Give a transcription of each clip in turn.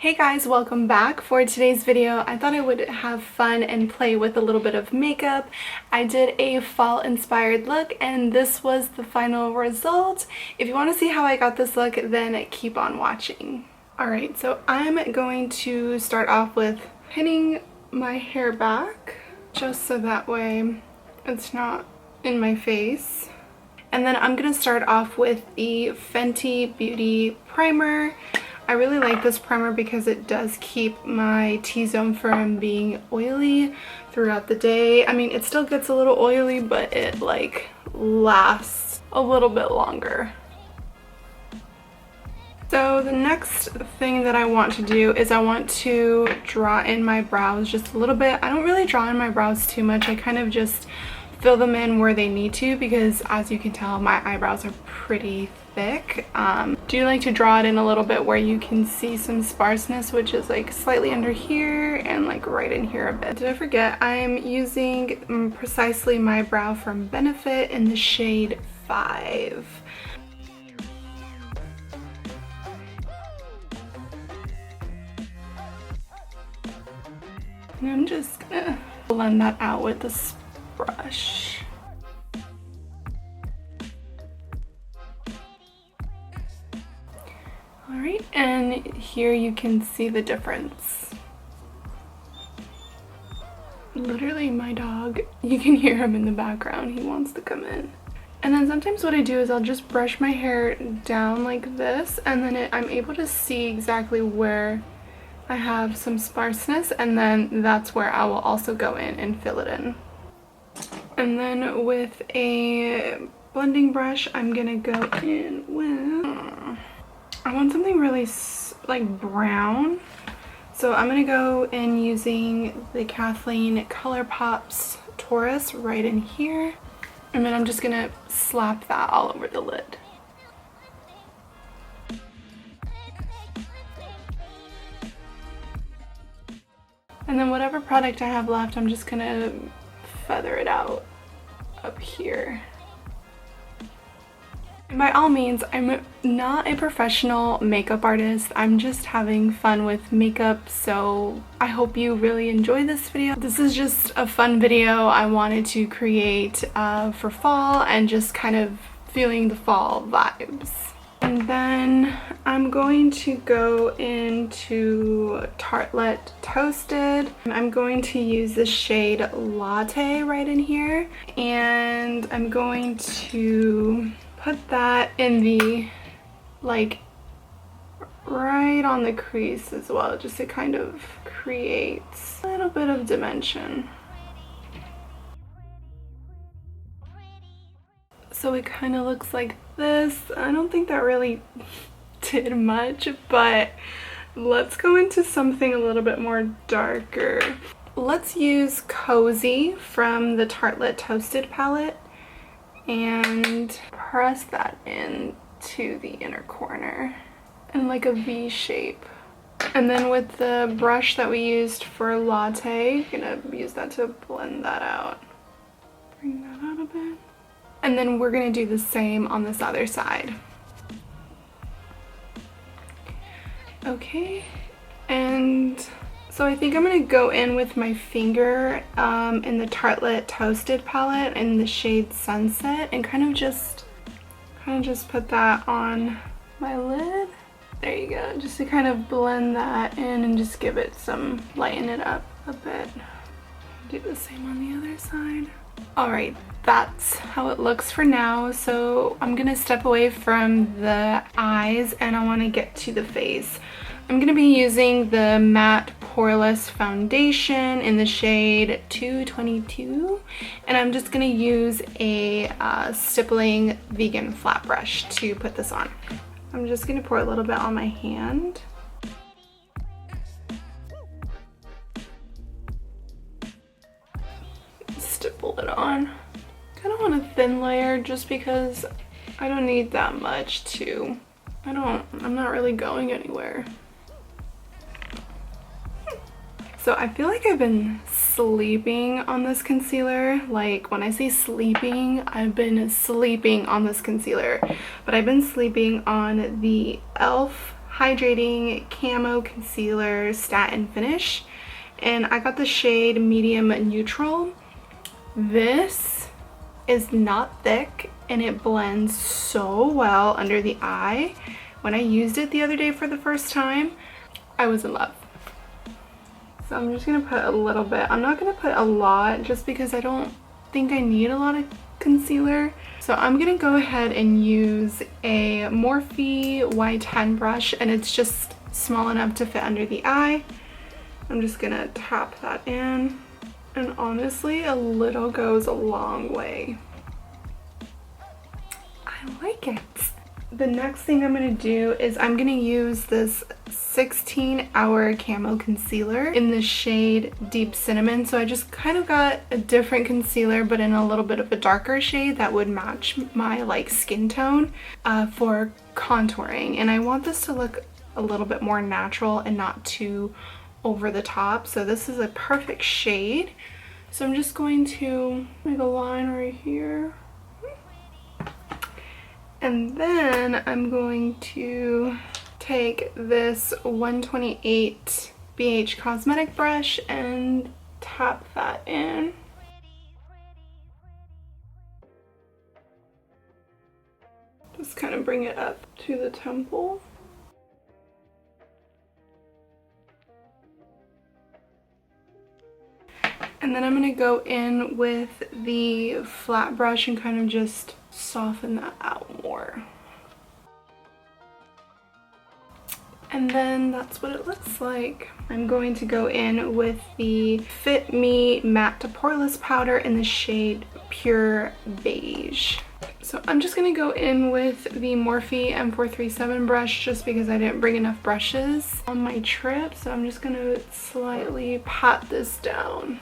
Hey guys, welcome back. For today's video, I thought I would have fun and play with a little bit of makeup. I did a fall inspired look and this was the final result. If you want to see how I got this look, then keep on watching. Alright, so I'm going to start off with pinning my hair back just so that way it's not in my face. And then I'm going to start off with the Fenty Beauty Primer. I really like this primer because it does keep my T-zone from being oily throughout the day. I mean, it still gets a little oily, but it like lasts a little bit longer. So the next thing that I want to do is I want to draw in my brows just a little bit. I don't really draw in my brows too much. I kind of just fill them in where they need to because, as you can tell, my eyebrows are pretty thick. Do like to draw it in a little bit where you can see some sparseness, which is like slightly under here and like right in here a bit. Did I forget? I'm using Precisely My Brow from Benefit in the shade 5. And I'm just gonna blend that out with this brush. Alright, and here you can see the difference. Literally my dog, you can hear him in the background, he wants to come in. And then sometimes what I do is I'll just brush my hair down like this, and then I'm able to see exactly where I have some sparseness, and then that's where I will also go in and fill it in. And then with a blending brush, I'm gonna go in with, I want something really like brown. So I'm gonna go in using the Kathleen ColourPop's Taurus right in here. And then I'm just gonna slap that all over the lid. And then whatever product I have left, I'm just gonna feather it out up here. And by all means, I'm not a professional makeup artist. I'm just having fun with makeup, so I hope you really enjoy this video. This is just a fun video I wanted to create for fall and just kind of feeling the fall vibes. And then I'm going to go into Tartelette Toasted. I'm going to use the shade Latte right in here. And I'm going to put that in the, like, right on the crease as well, just to kind of create a little bit of dimension. So it kind of looks like this. I don't think that really did much, but let's go into something a little bit more darker. Let's use Cozy from the Tartelette Toasted palette and press that into the inner corner in like a V shape. And then with the brush that we used for Latte, I'm gonna use that to blend that out. Bring that out a bit. And then we're gonna do the same on this other side. Okay, and so I think I'm gonna go in with my finger in the Tartelette Toasted palette in the shade Sunset and kind of just put that on my lid. There you go, just to kind of blend that in and just give it some, lighten it up a bit. Do the same on the other side. Alright, that's how it looks for now. So I'm gonna step away from the eyes and I want to get to the face. I'm gonna be using the matte poreless foundation in the shade 222, and I'm just gonna use a stippling vegan flat brush to put this on. I'm just gonna pour a little bit on my hand. Stipple it on. Kind of want a thin layer just because I don't need that much to, I'm not really going anywhere. So I feel like I've been sleeping on this concealer. Like when I say sleeping, I've been sleeping on this concealer. But I've been sleeping on the e.l.f. Hydrating Camo Concealer Satin Finish, and I got the shade Medium Neutral. This is not thick and it blends so well under the eye. When I used it the other day for the first time, I was in love. So I'm just gonna put a little bit. I'm not gonna put a lot just because I don't think I need a lot of concealer. So I'm gonna go ahead and use a Morphe Y10 brush, and it's just small enough to fit under the eye. I'm just gonna tap that in, and honestly, a little goes a long way. I like it. The next thing I'm going to do is I'm going to use this 16-hour camo concealer in the shade Deep Cinnamon. So I just kind of got a different concealer but in a little bit of a darker shade that would match my like skin tone for contouring. And I want this to look a little bit more natural and not too over the top. So this is a perfect shade. So I'm just going to make a line right here. And then I'm going to take this 128 BH Cosmetic brush and tap that in. Just kind of bring it up to the temple. And then I'm going to go in with the flat brush and kind of just soften that out more. And then that's what it looks like. I'm going to go in with the Fit Me Matte Poreless Powder in the shade Pure Beige. So I'm just going to go in with the Morphe M437 brush just because I didn't bring enough brushes on my trip. So I'm just going to slightly pat this down.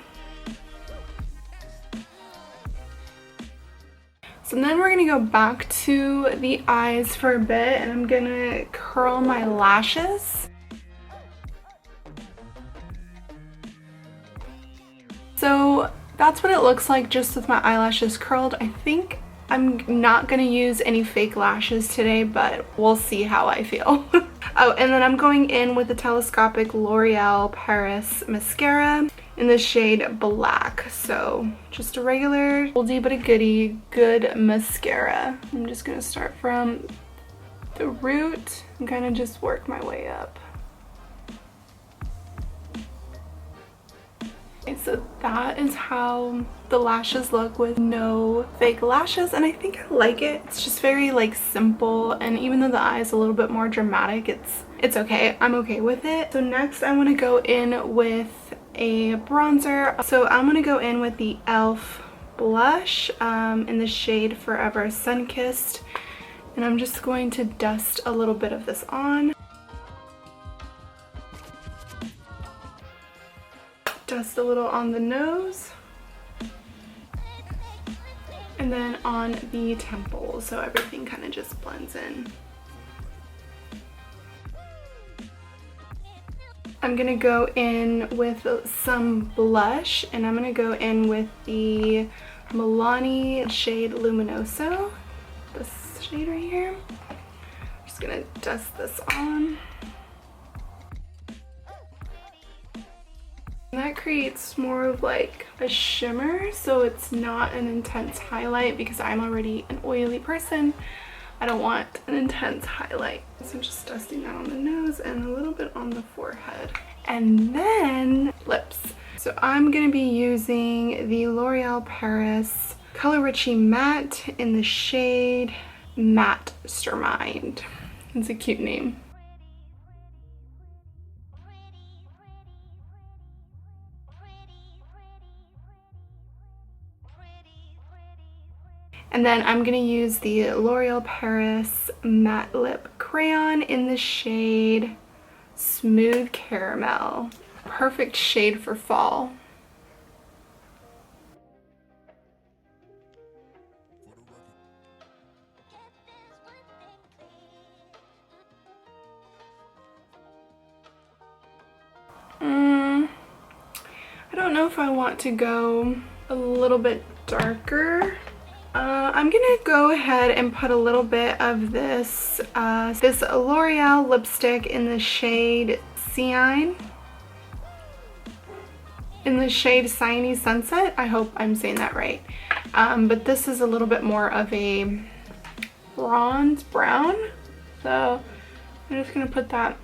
So then we're gonna go back to the eyes for a bit, and I'm gonna curl my lashes. So that's what it looks like just with my eyelashes curled. I think I'm not gonna use any fake lashes today, but we'll see how I feel. Oh, and then I'm going in with the telescopic L'Oreal Paris mascara in the shade Black. So just a regular oldie but a goodie good mascara. I'm just gonna start from the root and kind of just work my way up. Okay, so that is how the lashes look with no fake lashes, and I think I like it. It's just very like simple, and even though the eye is a little bit more dramatic, it's okay. I'm okay with it. So next I want to go in with a bronzer. So I'm going to go in with the e.l.f. blush in the shade Forever Sunkissed, and I'm just going to dust a little bit of this on. Dust a little on the nose, and then on the temples, so everything kind of just blends in. I'm gonna go in with some blush, and I'm gonna go in with the Milani shade Luminoso, this shade right here. I'm just gonna dust this on. And that creates more of like a shimmer, so it's not an intense highlight because I'm already an oily person. I don't want an intense highlight. So I'm just dusting that on the nose and a little bit on the forehead. And then lips. So I'm going to be using the L'Oreal Paris Color Richie Matte in the shade Mastermind. It's a cute name. And then I'm going to use the L'Oreal Paris Matte Lip Crayon in the shade Smooth Caramel. Perfect shade for fall. I don't know if I want to go a little bit darker I'm gonna go ahead and put a little bit of this L'Oreal lipstick in the shade Cyan. In the shade Cyany Sunset. I hope I'm saying that right. But this is a little bit more of a bronze brown. So I'm just gonna put that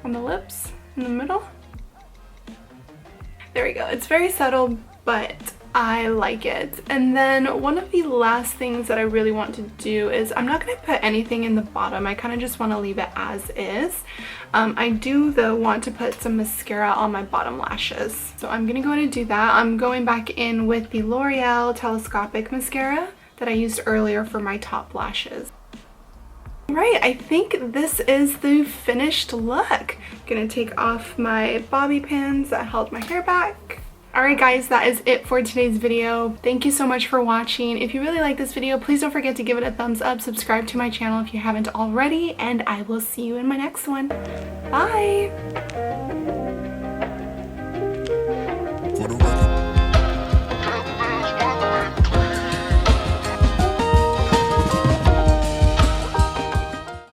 on the lips in the middle. There we go. It's very subtle, but I like it. And then one of the last things that I really want to do is I'm not going to put anything in the bottom. I kind of just want to leave it as is. I do though want to put some mascara on my bottom lashes. So I'm going to go ahead and do that. I'm going back in with the L'Oreal Telescopic Mascara that I used earlier for my top lashes. Alright, I think this is the finished look. I'm going to take off my bobby pins that held my hair back. Alright guys, that is it for today's video. Thank you so much for watching. If you really like this video, please don't forget to give it a thumbs up, subscribe to my channel if you haven't already, and I will see you in my next one. Bye!